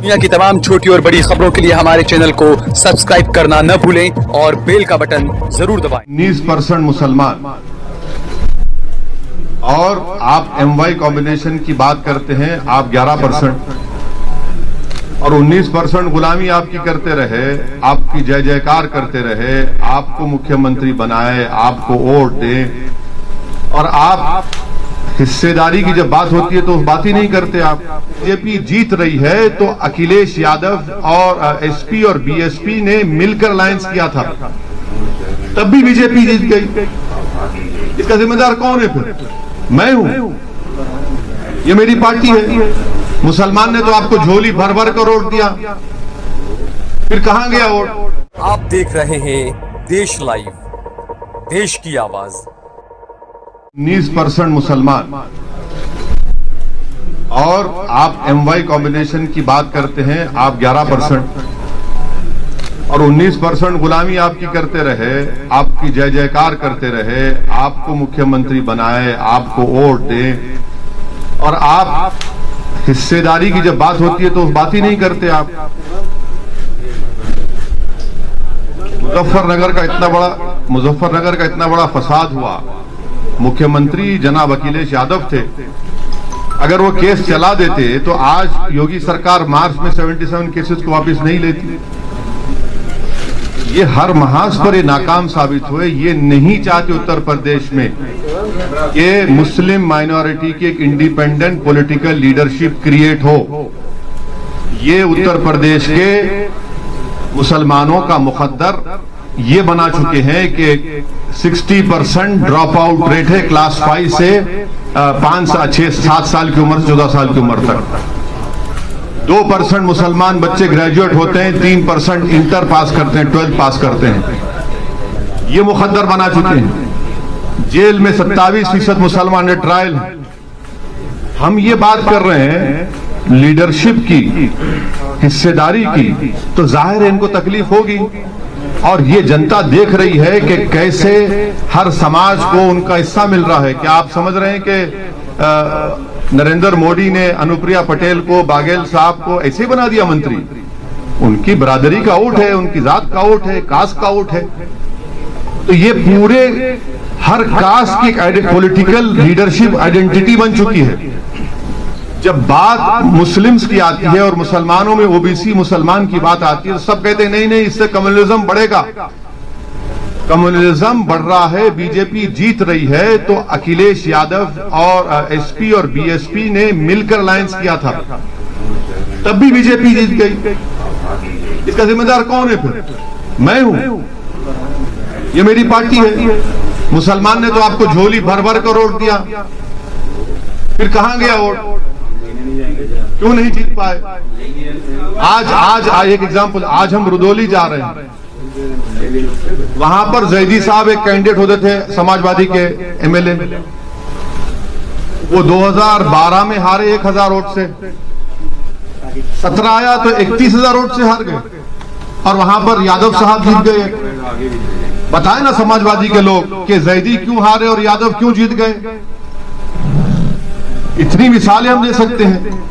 दुनिया की तमाम छोटी और बड़ी खबरों के लिए हमारे चैनल को सब्सक्राइब करना न भूलें और बेल का बटन जरूर दबाएं। 19% मुसलमान और आप MY कॉम्बिनेशन की बात करते हैं, आप 11% और 19% गुलामी आपकी करते रहे, आपकी जय जयकार करते रहे, आपको मुख्यमंत्री बनाए, आपको वोट दे और आप हिस्सेदारी की जब बात होती है तो बात ही नहीं करते। आप बीजेपी जीत रही है तो अखिलेश यादव और SP और BSP ने मिलकर अलायंस किया था, तब भी बीजेपी जीत गई। इसका जिम्मेदार कौन है? फिर मैं हूं, ये मेरी पार्टी है। मुसलमान ने तो आपको झोली भर भर कर वोट दिया, फिर कहां गया वोट? आप देख रहे हैं देश लाइव, देश की आवाज। 19% मुसलमान और आप MY कॉम्बिनेशन की बात करते हैं, आप 11% और 19% गुलामी आपकी करते रहे, आपकी जय जयकार करते रहे, आपको मुख्यमंत्री बनाए, आपको वोट दे और आप हिस्सेदारी की जब बात होती है तो बात ही नहीं करते। आप मुजफ्फरनगर का इतना बड़ा फसाद हुआ, मुख्यमंत्री जनाब अखिलेश यादव थे। अगर वो केस चला देते तो आज योगी सरकार मार्च में 77 केसेस को वापस नहीं लेती। ये हर महाज पर ये नाकाम साबित हुए। ये नहीं चाहते उत्तर प्रदेश में ये मुस्लिम माइनॉरिटी की एक इंडिपेंडेंट पॉलिटिकल लीडरशिप क्रिएट हो। ये उत्तर प्रदेश के मुसलमानों का मुकद्दर ये बना चुके हैं कि 60% ड्रॉप आउट रेट है क्लास 5 से 7 साल की उम्र से 14 साल की उम्र तक। 2% मुसलमान बच्चे ग्रेजुएट होते हैं, 3% इंटर पास करते हैं, 12th पास करते हैं। ये मुकद्दर बना चुके हैं। जेल में 27% मुसलमान ने ट्रायल। हम ये बात कर रहे हैं लीडरशिप की, हिस्सेदारी की, तो जाहिर है इनको तकलीफ होगी और ये जनता देख रही है कि कैसे हर समाज को उनका हिस्सा मिल रहा है। क्या आप समझ रहे हैं कि नरेंद्र मोदी ने अनुप्रिया पटेल को, बाघेल साहब को ऐसे ही बना दिया मंत्री? उनकी बरादरी का वोट है, उनकी जात का वोट है, कास्ट का वोट है। तो ये पूरे हर कास्ट की पॉलिटिकल लीडरशिप आइडेंटिटी बन चुकी है। जब बात मुस्लिम्स की आती है और मुसलमानों में OBC मुसलमान की बात आती है तो सब कहते हैं नहीं नहीं, इससे कम्युनलिज्म बढ़ेगा। कम्युनलिज्म बढ़ रहा है, बीजेपी जीत रही है तो अखिलेश यादव और SP और BSP ने मिलकर अलायंस किया था, तब भी बीजेपी जीत गई। इसका जिम्मेदार कौन है? फिर मैं हूं, ये मेरी पार्टी है। मुसलमान ने तो आपको झोली भर भर कर वोट दिया, फिर कहां गया वोट? क्यों नहीं जीत पाए? आज एक एग्जांपल, आज हम रुदौली जा रहे हैं, वहां पर जैदी साहब एक कैंडिडेट होते थे समाजवादी के MLA, वो 2012 में हारे 1000 वोट से, 17 आया तो 31,000 वोट से हार गए और वहां पर यादव साहब जीत गए। बताए ना समाजवादी के लोग कि जैदी क्यों हारे और यादव क्यों जीत गए। इतनी मिसालें हम दे सकते हैं।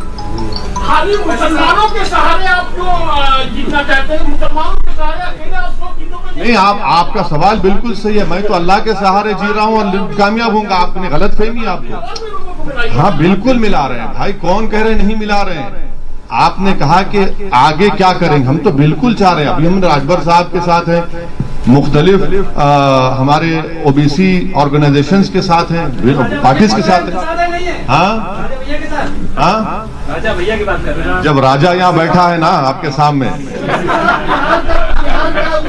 खाली मुसलमानों के सहारे आप क्यों जीतना चाहते हैं? मुसलमानों के सहारे अकेले आप 100 चीजों में नहीं, आपका सवाल बिल्कुल सही है। मैं तो अल्लाह के सहारे जी रहा हूं और कामयाब होऊंगा। आपने गलत फहमी आपको। हाँ बिल्कुल मिला रहे हैं भाई, कौन कह रहे नहीं मिला रहे हैं। आपने कहा कि आगे क्या करेंगे, हम तो बिल्कुल चाह रहे हैं। अभी हम राजभर साहब के साथ हैं, मुख्तलिफ हमारे OBC ऑर्गेनाइजेशंस के साथ हैं, पार्टीज के साथ हैं। हाँ हाँ, राजा भैया की बात कर रहे हैं। जब राजा यहाँ बैठा है ना आपके सामने,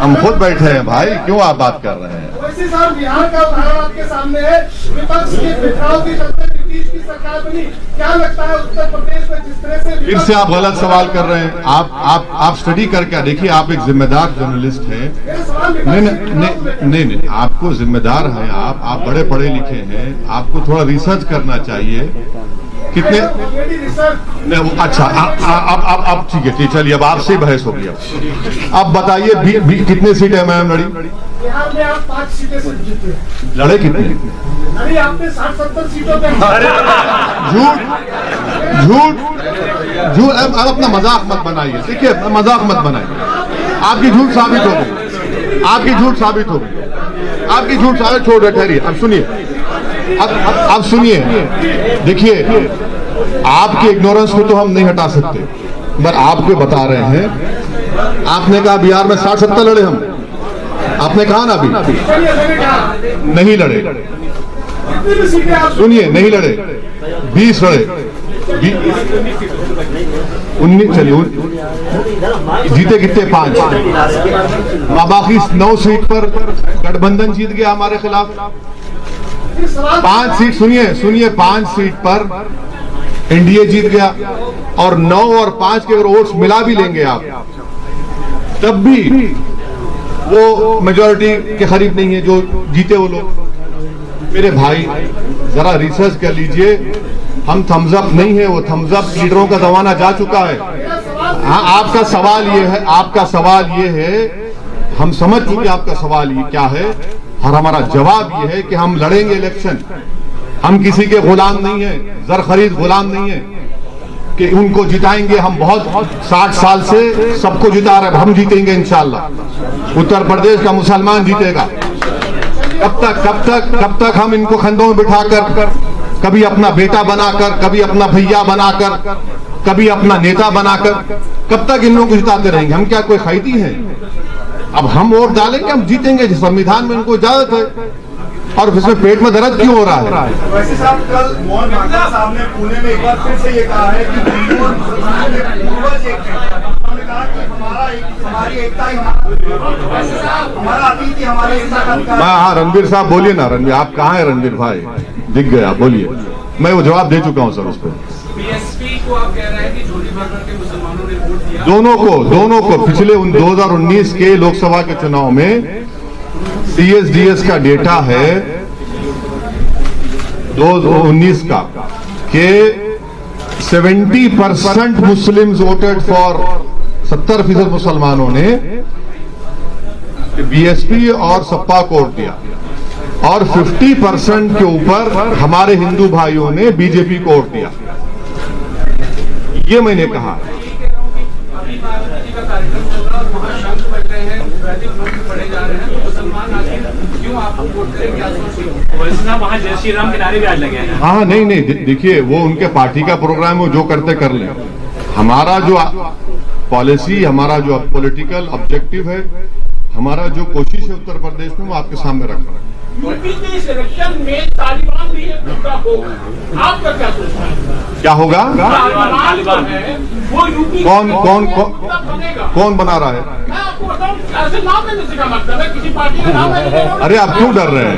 हम खुद बैठे हैं भाई, क्यों आप बात कर रहे हैं? वैसे साहब बिहार का उदाहरण आपके सामने है, विपक्ष के बिखराव के चलते नीतीश की सरकार बनी। क्या लगता है उत्तर प्रदेश में जिस तरह से फिर से आप गलत सवाल कर रहे हैं। आप स्टडी करके देखिए, आप एक जिम्मेदार जर्नलिस्ट हैं। नहीं, आपको जिम्मेदार है, आप बड़े पढ़े लिखे हैं, आपको थोड़ा रिसर्च करना चाहिए। कितने अच्छा, अब ठीक है, चलिए अब आपसे बहस हो गया। अब बताइए कितने सीटें MIM लड़ी? बिहार में आप 5 सीटें से जीते। लड़े कितने? अरे आपने 60-70 सीटों पे झूठ झूठ झूठ, अब अपना मजाक मत बनाइए, देखिए मजाक मत बनाइए। आपकी झूठ साबित हो गई, आपकी झूठ साबित हो गई, आपकी झूठ साबित, छोड़ ठहरिए। अब सुनिए, अब सुनिए, देखिए आपके इग्नोरेंस को तो हम नहीं हटा सकते, पर आपको बता रहे हैं। आपने कहा बिहार में 60-70 लड़े हम, आपने कहा ना अभी नहीं लड़े। सुनिए, नहीं लड़े, 20 लड़े, 19, चलिए जीते कितने 5, बाकी 9 सीट पर गठबंधन जीत गया हमारे खिलाफ। 5 सीट, सुनिए 5 सीट पर एनडीए जीत गया, और 9 और 5 के अगर वोट्स मिला भी लेंगे आप, तब भी वो मेजॉरिटी के करीब नहीं है जो जीते वो लोग। मेरे भाई जरा रिसर्च कर लीजिए, हम थम्स अप नहीं है, वो थम्स अप लीडरों का जमाना जा चुका है। हाँ, आपका सवाल ये है, हम समझ चुके आपका सवाल ये क्या है, और हमारा जवाब ये है कि हम लड़ेंगे इलेक्शन। हम किसी के गुलाम नहीं है, जर खरीद गुलाम नहीं है कि उनको जिताएंगे। हम बहुत 60 साल से सबको जिता रहे, हम जीतेंगे इंशाल्लाह। उत्तर प्रदेश का मुसलमान जीतेगा। कब तक हम इनको खंडों में बिठाकर, कभी अपना बेटा बनाकर, कभी अपना भैया बनाकर, कभी अपना नेता बनाकर, कब तक इन लोगों को जिताते रहेंगे? हम क्या कोई खैदी हैं? अब हम वोट डालेंगे, हम जीतेंगे। संविधान में उनको इजाजत है, और इसमें पेट में दर्द क्यों हो रहा है? वैसे साहब, कल मोहन भागवत साहब ने पुणे में एक बार फिर से ये कहा है कि हिंदू और मुसलमान के पूर्वज एक हैं। उन्होंने कहा कि हमारी एकता ही हमारा अतीत ही हमारी एकता का अधिकार। हाँ, रणबीर साहब बोलिए ना। रणबीर, आप कहाँ हैं रणबीर भाई? दिख गया, बोलिए। मैं वो जवाब दे चुका हूँ सर उस पर। बीएसपी को आप कह रहे हैं कि झोली भर के मुसलमानों ने वोट दिया। दोनों को पिछले 2019 के लोकसभा के चुनाव में CSDS का डेटा है 2019 का कि 70% मुस्लिम्स वोटेड फॉर, 70% मुसलमानों ने बीएसपी और सपा को वोट दिया, और 50% के ऊपर हमारे हिंदू भाइयों ने बीजेपी को वोट दिया। ये मैंने कहा। अभी बारामती का कार्यक्रम चल रहा है और वहाँ शंख बज रहे हैं, वैदिक मंत्र पढ़े जा रहे हैं, तो मुसलमान आखिर क्यों आपको वोट करें? क्या सोच वहाँ जय श्री राम के नारे भी आज लगे हैं। हाँ, नहीं, देखिए वो उनके पार्टी का प्रोग्राम है, जो करते कर लें। हमारा जो पॉलिसी, हमारा जो पॉलिटिकल ऑब्जेक्टिव है, हमारा जो कोशिश है उत्तर प्रदेश में, वो आपके सामने रख रहा है। यूपी के इस इलेक्शन में तालिबान भी एक मुद्दा होगा, आपका क्या सोचना है? क्या होगा? तालिबान है वो यूपी कौन बना रहा है? मैं आपको बताऊं, ऐसे नाम लेने से क्या मतलब है? किसी पार्टी का नाम लेने से? अरे आप क्यों डर रहे हैं?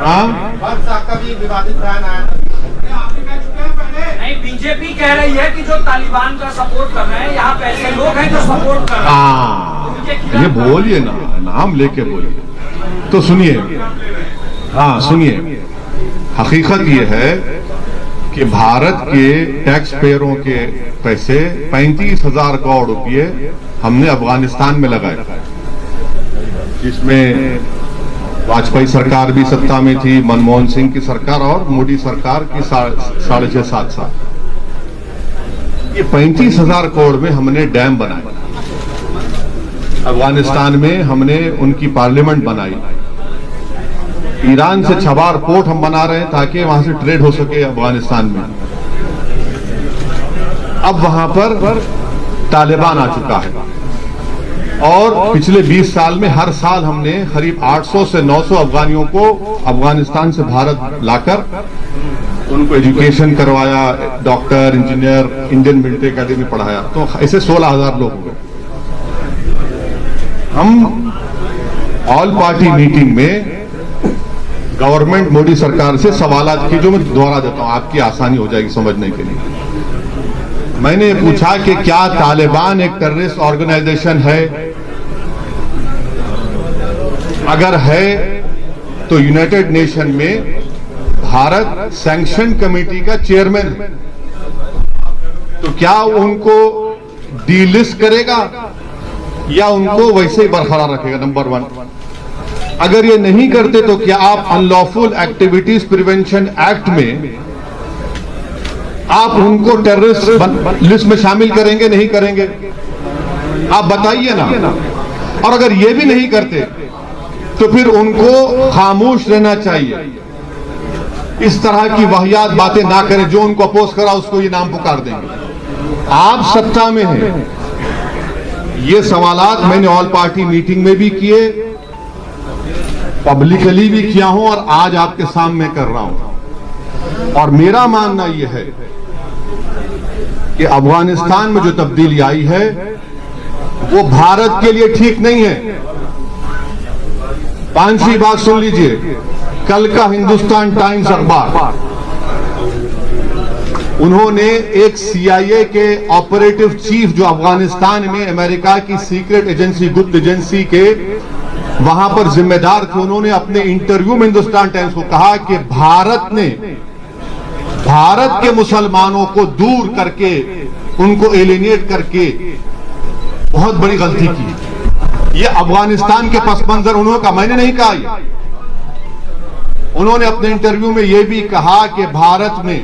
हाँ, का भी विवादित बयान आया। नहीं, बीजेपी कह रही है कि जो तालिबान का सपोर्ट कर रहे हैं, यहाँ पे ऐसे लोग हैं जो सपोर्ट कर रहे हैं। ये बोलिए ना, नाम लेके बोलिए। तो सुनिए, हाँ सुनिए, हकीकत ये है कि भारत के टैक्स पेयरों के पैसे 35,000 करोड़ रुपये हमने अफगानिस्तान में लगाए, जिसमें वाजपेयी सरकार भी सत्ता में थी, मनमोहन सिंह की सरकार और मोदी सरकार की 6.5-7 साल। ये 35,000 करोड़ में हमने डैम बनाए, अफगानिस्तान में हमने उनकी पार्लियामेंट बनाई, ईरान से छबार पोर्ट हम बना रहे हैं ताकि वहां से ट्रेड हो सके अफगानिस्तान में। अब वहां पर तालिबान आ चुका है, और पिछले 20 साल में हर साल हमने करीब 800 से 900 अफगानियों को अफगानिस्तान से भारत लाकर उनको एजुकेशन करवाया, doctor, engineer, Indian military academy पढ़ाया। तो ऐसे 16,000 लोग हो गए। हम ऑल पार्टी मीटिंग में गवर्नमेंट मोदी सरकार से सवालात की, जो मैं दोहरा देता हूं, आपकी आसानी हो जाएगी समझने के लिए। मैंने पूछा कि क्या तालिबान एक टेररिस्ट ऑर्गेनाइजेशन है? अगर है तो यूनाइटेड नेशन में भारत सैंक्शन कमेटी का चेयरमैन है, तो क्या उनको डीलिस्ट करेगा या उनको वैसे ही बरकरार रखेगा? नंबर 1। अगर ये नहीं करते तो क्या आप अनलॉफुल एक्टिविटीज प्रिवेंशन एक्ट में आप उनको टेररिस्ट लिस्ट में शामिल करेंगे नहीं करेंगे? आप बताइए ना। और अगर ये भी नहीं करते तो फिर उनको खामोश रहना चाहिए, इस तरह की वाहियात बातें ना करें। जो उनको अपोज करा उसको ये नाम पुकार देंगे। आप सत्ता में हैं। ये सवालात मैंने ऑल पार्टी मीटिंग में भी किए, पब्लिकली भी किया हूं और आज आपके सामने कर रहा हूं। और मेरा मानना यह है कि अफगानिस्तान में जो तब्दीली आई है वो भारत के लिए ठीक नहीं है। पांचवी बात सुन लीजिए, कल का हिंदुस्तान टाइम्स अखबार, उन्होंने एक CIA के ऑपरेटिव चीफ जो अफगानिस्तान में अमेरिका की सीक्रेट एजेंसी, गुप्त एजेंसी के वहां पर जिम्मेदार थे, उन्होंने अपने इंटरव्यू में हिंदुस्तान टाइम्स को कहा कि भारत ने भारत के मुसलमानों को दूर करके, उनको एलिनेट करके बहुत बड़ी गलती की। ये अफगानिस्तान के पस मंजर उन्होंने कहा, मैंने नहीं कहा ये। उन्होंने अपने इंटरव्यू में यह भी कहा कि भारत में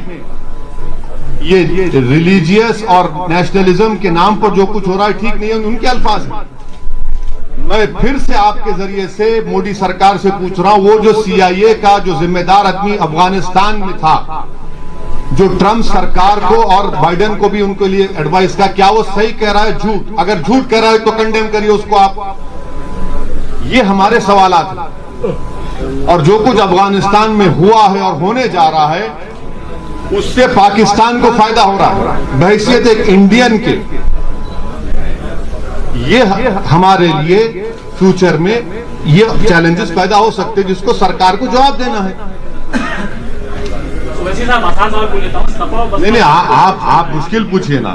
ये रिलीजियस और नेशनलिज्म के नाम पर जो कुछ हो रहा है ठीक नहीं है, उनके अल्फाज हैं। मैं फिर से आपके जरिए से मोदी सरकार से पूछ रहा हूं, वो जो CIA का जो जिम्मेदार आदमी अफगानिस्तान में था, जो ट्रंप सरकार को और बाइडेन को भी उनके लिए एडवाइस का, क्या वो सही कह रहा है झूठ? अगर झूठ कह रहा है तो कंडेम करिए उसको आप। ये हमारे सवालात हैं। और जो कुछ अफगानिस्तान में हुआ है और होने जा रहा है उससे पाकिस्तान को फायदा हो रहा है। बहैसियत एक इंडियन के ये हमारे लिए फ्यूचर में ये चैलेंजेस पैदा हो सकते हैं जिसको सरकार को जवाब देना है। वैसे साहब आसान सवाल पूछ लेता हूं। नहीं, आप मुश्किल पूछिए ना।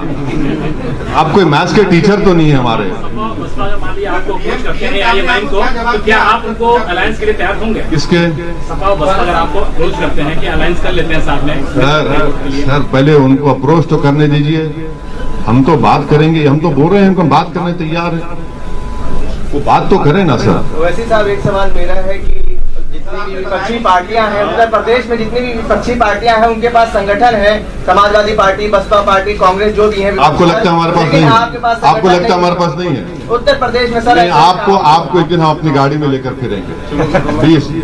आप कोई मैथ्स के टीचर तो नहीं है हमारे। मान लीजिए आपको अप्रोच करते हैं IMIM को, तो क्या आप उनको अलायंस के लिए तैयार होंगे? किसके? सपा और बसपा अगर आपको अप्रोच करते हैं कि अलायंस कर लेते हैं साथ में? सर पहले उनको अप्रोच तो करने दीजिए, हम तो बात करेंगे। हम तो बोल रहे हैं हम बात करने तैयार है, वो बात तो करें ना सर। वैसे साहब एक सवाल मेरा है कि जितनी भी विपक्षी पार्टियां हैं उत्तर प्रदेश में, जितनी भी विपक्षी पार्टियां हैं उनके पास संगठन है, समाजवादी पार्टी, बसपा पार्टी, कांग्रेस, जो भी है। आपको लगता है हमारे पास नहीं है? आपको लगता है हमारे पास नहीं है? उत्तर प्रदेश में सर आपको एक दिन हम अपनी गाड़ी में लेकर फिरेंगे,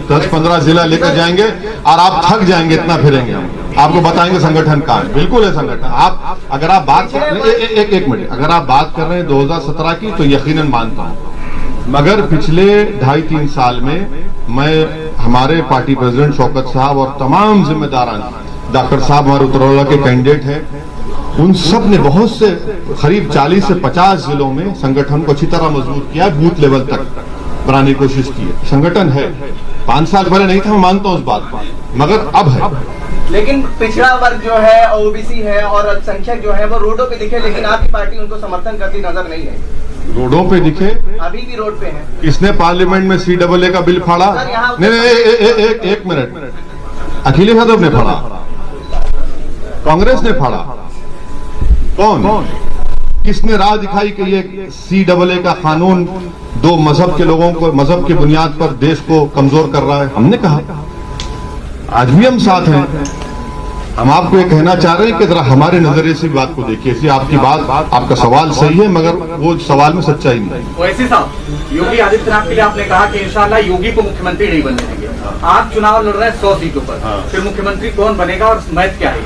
10-15 जिला लेकर जाएंगे और आप थक जाएंगे इतना फिरेंगे। हम आपको बताएंगे संगठन कहाँ है। बिल्कुल है संगठन। आप अगर आप बात एक मिनट, अगर आप बात कर रहे हैं 2017 की तो यकीनन मानता हूँ, मगर पिछले 2.5-3 साल में मैं हमारे पार्टी प्रेसिडेंट शौकत साहब और तमाम जिम्मेदारान, डॉक्टर साहब हमारे उत्तरवाला के कैंडिडेट हैं, उन सब ने बहुत से करीब 40 से 50 जिलों में संगठन को अच्छी तरह मजबूत किया, बूथ लेवल तक बनाने की कोशिश की है। संगठन है। 5 साल पहले नहीं था, मैं मानता हूं उस बात को, मगर अब है। लेकिन पिछड़ा वर्ग जो है, OBC है और अल्पसंख्यक जो है वो रोडों पे दिखे, लेकिन आपकी पार्टी उनको समर्थन करती नजर नहीं है। रोडों पे दिखे? अभी भी रोड पे है। किसने पार्लियामेंट में CAA का बिल फाड़ा? नहीं, एक मिनट, अखिलेश यादव ने फाड़ा, कांग्रेस ने फाड़ा। कौन? किसने राह दिखाई कि ये CAA का कानून दो मजहब के लोगों को मजहब की बुनियाद पर देश को कमजोर कर रहा है? हमने कहा। आज भी हम साथ हैं। हम आपको ये कहना चाह रहे हैं कि जरा हमारे नजरिए से बात को देखिए। इसलिए आपकी बात, आपका सवाल सही है, मगर वो सवाल में सच्चाई नहीं है। वैसे साहब योगी आदित्यनाथ के लिए आपने कहा कि इंशाल्लाह योगी को मुख्यमंत्री नहीं बनने देंगे। आप चुनाव लड़ रहे हैं 100 सीटों पर, फिर मुख्यमंत्री कौन बनेगा और मैथ क्या है?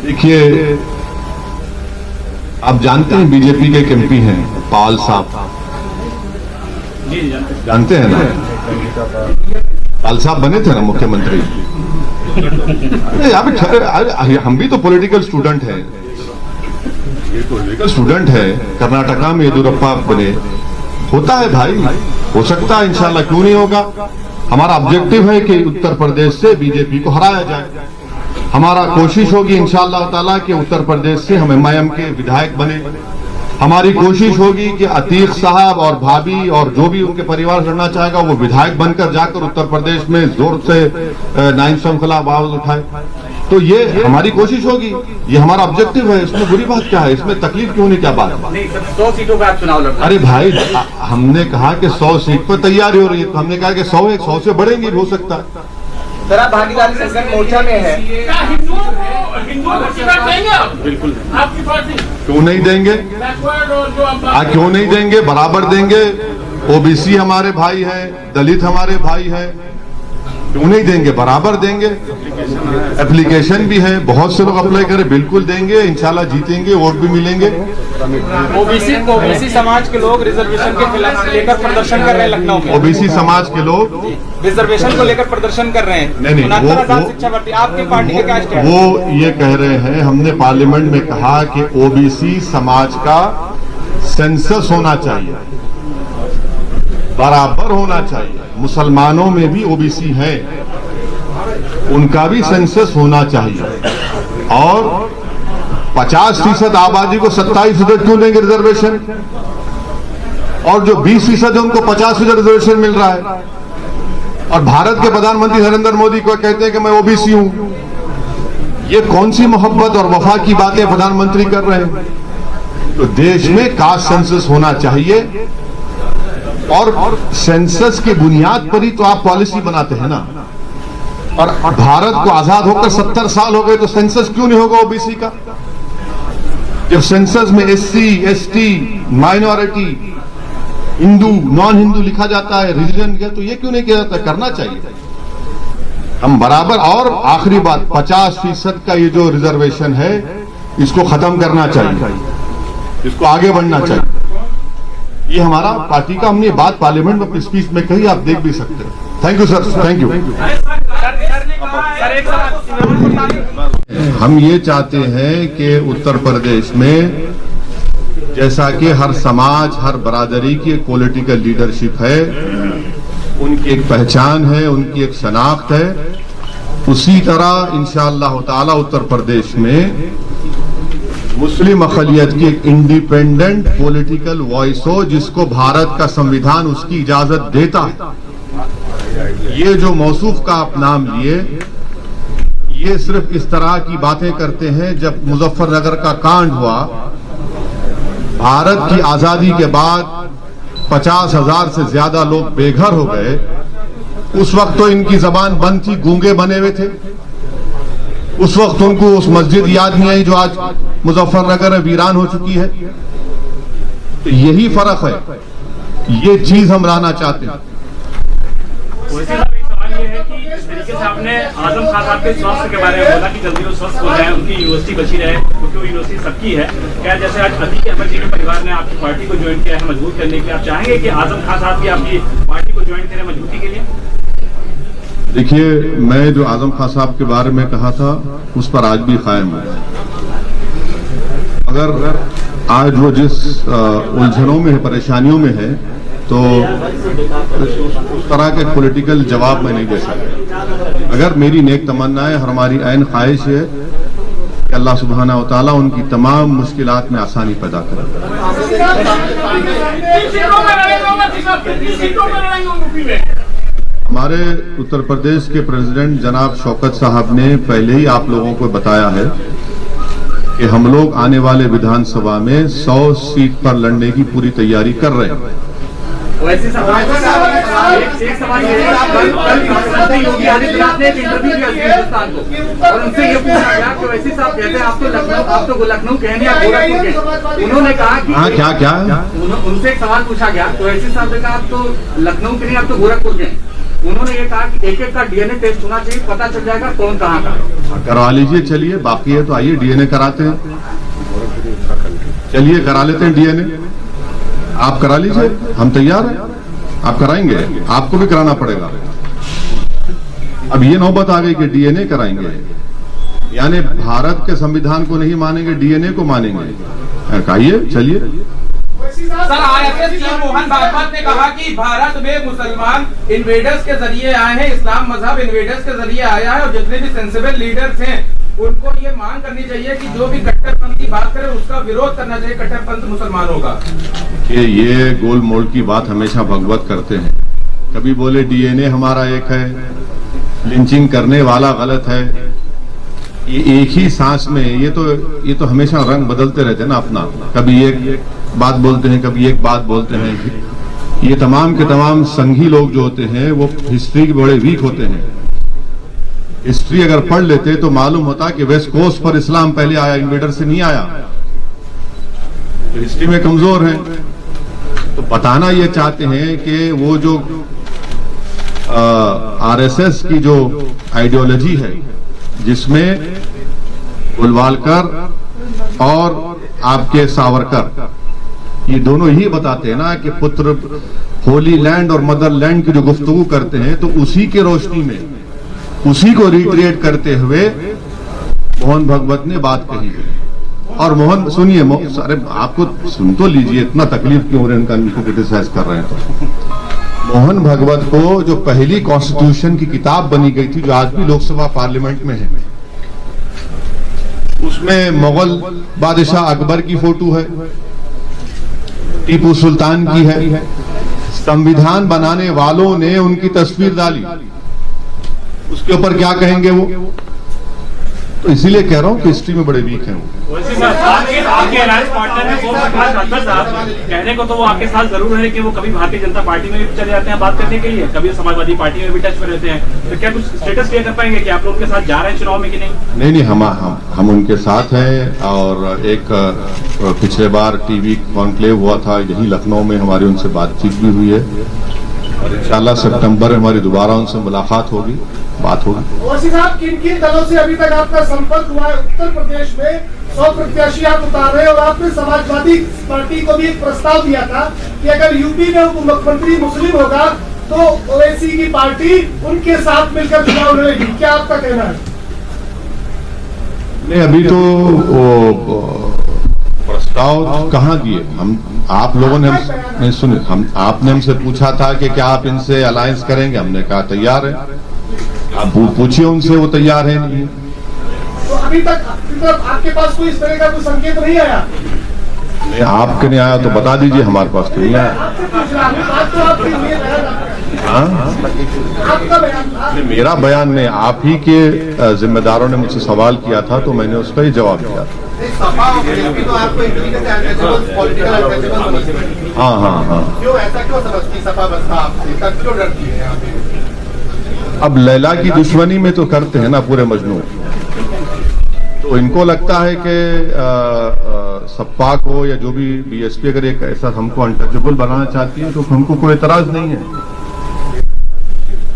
देखिए, आप जानते हैं बीजेपी के एक MP हैं पाल साहब, जानते हैं ना? पाल साहब बने थे ना मुख्यमंत्री। हम भी तो पॉलिटिकल स्टूडेंट हैं, ये पॉलिटिकल स्टूडेंट है। कर्नाटका में येदियुरप्पा बने, होता है भाई, हो सकता है, इंशाल्लाह क्यों नहीं होगा। हमारा ऑब्जेक्टिव है कि उत्तर प्रदेश से बीजेपी को हराया जाए। हमारा कोशिश होगी इंशाअल्लाह ताला कि उत्तर प्रदेश से हम MIM के विधायक बने। हमारी कोशिश होगी कि अतीक साहब और भाभी और जो भी उनके परिवार लड़ना चाहेगा वो विधायक बनकर जाकर उत्तर प्रदेश में जोर से नाइंसाफी के खिलाफ आवाज उठाए। तो ये हमारी कोशिश होगी, ये हमारा ऑब्जेक्टिव है। इसमें बुरी बात क्या है? इसमें तकलीफ क्यों नहीं? क्या बात है? 100 सीटों पर आप चुनाव लड़। अरे भाई, हमने कहा कि 100 सीट पर तैयारी हो रही है, तो हमने कहा कि 100 से बढ़ेंगी, हो सकता है। सर आप भागीदारी संगठन मोर्चा में है। हिंदुओं को हिंदुओं को टिकट देंगे आप? बिल्कुल आपकी पार्टी क्यों नहीं देंगे? बैकवर्ड और जो क्यों नहीं देंगे? बराबर देंगे। ओबीसी हमारे भाई हैं, दलित हमारे भाई हैं, क्यों नहीं देंगे? बराबर देंगे। एप्लीकेशन भी है, बहुत से लोग अप्लाई करें, बिल्कुल देंगे। इंशाल्लाह जीतेंगे, वोट भी मिलेंगे। ओबीसी समाज के लोग रिजर्वेशन के खिलाफ लेकर प्रदर्शन कर रहे हैं लखनऊ में। ओबीसी समाज के लोग रिजर्वेशन को लेकर प्रदर्शन कर रहे हैं। नहीं, 69,000 शिक्षा भर्ती, आपकी पार्टी का क्या स्टैंड? वो ये कह रहे हैं, हमने पार्लियामेंट में कहा कि ओबीसी समाज का सेंसस होना चाहिए, बराबर होना चाहिए। मुसलमानों में भी ओबीसी है, उनका भी सेंसस होना चाहिए। और 50% आबादी को 27% क्यों देंगे रिजर्वेशन? और जो 20% है उनको 50% रिजर्वेशन मिल रहा है। और भारत के प्रधानमंत्री नरेंद्र मोदी को कहते हैं कि मैं ओबीसी हूं। ये कौन सी मोहब्बत और वफा की बातें प्रधानमंत्री कर रहे हैं? तो देश में कास्ट सेंसस होना चाहिए, और सेंसस की बुनियाद पर ही तो आप पॉलिसी बनाते हैं ना। और भारत को आजाद होकर 70 साल हो गए, तो सेंसस क्यों नहीं होगा ओबीसी का? जब सेंसस में SC, ST, minority, Hindu, non Hindu लिखा जाता है, रिलीजन का, तो ये क्यों नहीं किया जाता? करना चाहिए हम बराबर। और आखिरी बात, 50% का ये जो रिजर्वेशन है, इसको खत्म करना चाहिए, इसको आगे बढ़ना चाहिए। ये हमारा पार्टी का, हमने ये बात पार्लियामेंट में अपनी स्पीच में कही, आप देख भी सकते हैं। Thank you sir, thank you. हम ये चाहते हैं कि उत्तर प्रदेश में जैसा कि हर समाज, हर बरादरी की एक पॉलिटिकल लीडरशिप है, उनकी एक पहचान है, उनकी एक शनाख्त है, उसी तरह इंशाअल्लाह ताला उत्तर प्रदेश में मुस्लिम अक़लियत की एक इंडिपेंडेंट पॉलिटिकल वॉइस हो, जिसको भारत का संविधान उसकी इजाजत देता है। ये जो मौसूफ का आप नाम लिए, ये सिर्फ इस तरह की बातें करते हैं। जब मुजफ्फरनगर का कांड हुआ, भारत की आजादी के बाद 50,000 से ज्यादा लोग बेघर हो गए। उस वक्त तो इनकी जबान बंद थी, गूंगे बने हुए थे। उस वक्त उनको उस मस्जिद याद नहीं आई जो आज मुजफ्फरनगर वीरान हो चुकी है। तो यही फर्क है, ये चीज हम लाना चाहते हैं। सवाल ये है कि जिस तरीके से आपने आजम खान साहब के स्वास्थ्य के बारे में बोला कि जल्दी वो स्वस्थ हो जाए, उनकी यूनिवर्सिटी बची रहे, क्योंकि वो यूनिवर्सिटी सबकी है। क्या जैसे आज अतीक अहमद जी के परिवार ने आपकी पार्टी को ज्वाइन किया है मजबूत करने के लिए, आप चाहेंगे कि आजम खान साहब भी आपकी पार्टी को ज्वाइन करें मजबूती के लिए? देखिए, मैं जो आजम खान साहब के बारे में कहा था, उस पर आज भी कायम है। अगर आज वो जिस उलझनों में है, परेशानियों में है, तो उस तरह के पॉलिटिकल जवाब मैं नहीं दे सकता। अगर मेरी नेक तमन्ना है, हमारी ऐन ख्वाहिश है कि अल्लाह सुब्हाना व तआला उनकी तमाम मुश्किलात में आसानी पैदा करे। हमारे उत्तर प्रदेश के प्रेसिडेंट जनाब शौकत साहब ने पहले ही आप लोगों को बताया है कि हम लोग आने वाले विधानसभा में 100 सीट पर लड़ने की पूरी तैयारी कर रहे हैं। वैसे सवाल एक सवाल ये है, कल योगी आदित्यनाथ ने एक इंटरव्यू दिया हिंदुस्तान को, और उनसे ये पूछा गया कि वैसे साहब कहते हैं आप तो लखनऊ के हैं या गोरखपुर के। उन्होंने कहा कि क्या उनसे एक सवाल पूछा गया तो वैसे साहब ने कहा आप तो लखनऊ के नहीं, आप तो गोरखपुर के हैं। उन्होंने ये कहा कि एक का डीएनए टेस्ट होना चाहिए, पता चल जाएगा कौन कहाँ का। करवा लीजिए, चलिए, बाकी है तो आइए डीएनए कराते हैं। चलिए करा लेते हैं डीएनए, आप करा लीजिए, हम तैयार हैं। आप कराएंगे, आपको भी कराना पड़ेगा। अब ये नौबत आ गई कि डीएनए कराएंगे, यानी भारत के संविधान को नहीं मानेंगे, डीएनए को मानेंगे। कहिए, चलिए। Sir, IFS chief Mohan Bhagwat ने कहा कि भारत में मुसलमान इन्वेडर्स के जरिए आए हैं, इस्लाम मजहब इन्वेडर्स के जरिए आया है, और जितने भी सेंसिबल लीडर्स हैं उनको ये मांग करनी चाहिए कि जो भी कट्टरपंथ की बात करे उसका विरोध करना चाहिए, कट्टरपंथ मुसलमानों का। ये गोल मोल की बात हमेशा भगवत करते हैं। कभी बोले डीएनए हमारा एक है, लिंचिंग करने वाला गलत है। ये एक ही सांस में ये तो हमेशा रंग बदलते रहते हैं ना अपना। कभी एक बात बोलते हैं, कभी एक बात बोलते हैं। ये तमाम के तमाम संघी लोग जो होते हैं वो हिस्ट्री के बड़े वीक होते हैं। हिस्ट्री अगर पढ़ लेते तो मालूम होता कि वेस्ट कोस्ट पर इस्लाम पहले आया, इन्वेडर से नहीं आया। तो हिस्ट्री में कमजोर है। तो बताना ये चाहते हैं कि वो जो आरएसएस की जो आइडियोलॉजी है, जिसमें गोलवालकर और आपके सावरकर, ये दोनों ही बताते हैं ना कि पुत्र होली लैंड और मदरलैंड की जो गुफ्तगू करते हैं, तो उसी के रोशनी में, उसी को रिक्रिएट करते हुए मोहन भागवत ने बात कही है। और मोहन सुनिए, अरे आपको सुन तो लीजिए, इतना तकलीफ क्यों हो रहा है इनका, इनको क्रिटिसाइज कर रहे हैं। तो मोहन भागवत को जो पहली कॉन्स्टिट्यूशन की किताब बनी गई थी, जो आज भी लोकसभा पार्लियामेंट में है, उसमें मुगल बादशाह अकबर की फोटो है, टीपू सुल्तान की है। संविधान बनाने वालों ने उनकी तस्वीर डाली, उसके ऊपर क्या कहेंगे वो? तो इसीलिए कह रहा हूं कि हिस्ट्री में बड़े वीक हैं वो। आपके अलायंस पार्टनर है ओम प्रकाश राठौर साहब, कहने को तो वो आपके साथ जरूर है कि वो कभी भारतीय जनता पार्टी में भी चले जाते हैं बात करने के लिए, कभी समाजवादी पार्टी में भी टच में रहते हैं। तो क्या कुछ स्टेटस क्लियर कर पाएंगे कि आप लोग उनके साथ जा रहे हैं चुनाव में कि नहीं? नहीं, हम उनके साथ हैं। और एक पिछले बार टीवी कॉन्क्लेव हुआ था यही लखनऊ में, हमारी उनसे बातचीत भी हुई है और इंशाल्लाह सितंबर में हमारी दोबारा उनसे मुलाकात होगी, बात होगी। ओवैसी साहब, किन किन दलों से अभी तक आपका संपर्क हुआ है? उत्तर प्रदेश में 100 प्रत्याशी आप उतार रहे हैं और आपने समाजवादी पार्टी को भी एक प्रस्ताव दिया था कि अगर यूपी में उप मुख्यमंत्री मुस्लिम होगा तो ओवैसी की पार्टी उनके साथ मिलकर चुनाव लड़ेगी। क्या आपका कहना है? नहीं, अभी तो वो प्रस्ताव कहाँ दिए हम, आप लोगों ने नहीं सुने, हम आपने हमसे पूछा था कि क्या आप इनसे अलायंस करेंगे, हमने कहा तैयार है। आप पूछिए उनसे, वो तैयार है नहीं। तो अभी तक आपके पास कोई इस तरह का कोई संकेत नहीं आया? नहीं, आपके नहीं आया तो बता दीजिए, हमारे पास तो नहीं आया। आपसे पूछ रहा हूं, बात तो आपकी ये बयान आपका बयान था। नहीं, मेरा बयान नहीं, आप ही के जिम्मेदारों ने मुझसे सवाल किया था तो मैंने उसका ही जवाब दिया। हाँ। क्यों ऐसा क्यों समझती सपा बसपा आपसे, क्यों डरती है यहाँ पे? अब लैला की दुश्मनी में तो करते हैं ना पूरे मजनू, तो इनको लगता है कि सपा को या जो भी बीएसपी अगर एक ऐसा हमको अनटचेबल बनाना चाहती है तो हमको कोई एतराज नहीं है।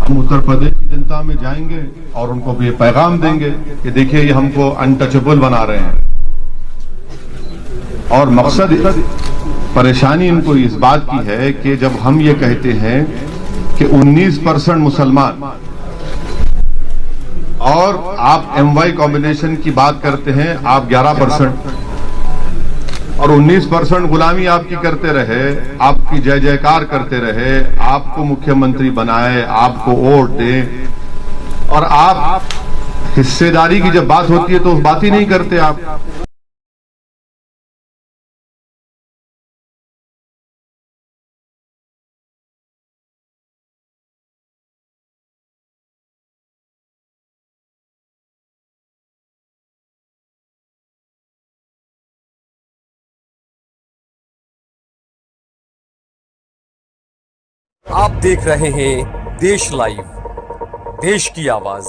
हम उत्तर प्रदेश की जनता में जाएंगे और उनको भी पैगाम देंगे कि देखिए ये हमको अनटचेबल बना रहे हैं। और मकसद, परेशानी इनको इस बात की है कि जब हम ये कहते हैं कि 19% मुसलमान और आप MY कॉम्बिनेशन की बात करते हैं, आप 11% और 19% गुलामी आपकी करते रहे, आपकी जय जयकार करते रहे, आपको मुख्यमंत्री बनाए, आपको वोट दे, और आप हिस्सेदारी की जब बात होती है तो बात ही नहीं करते आप। आप देख रहे हैं देश लाइव, देश की आवाज।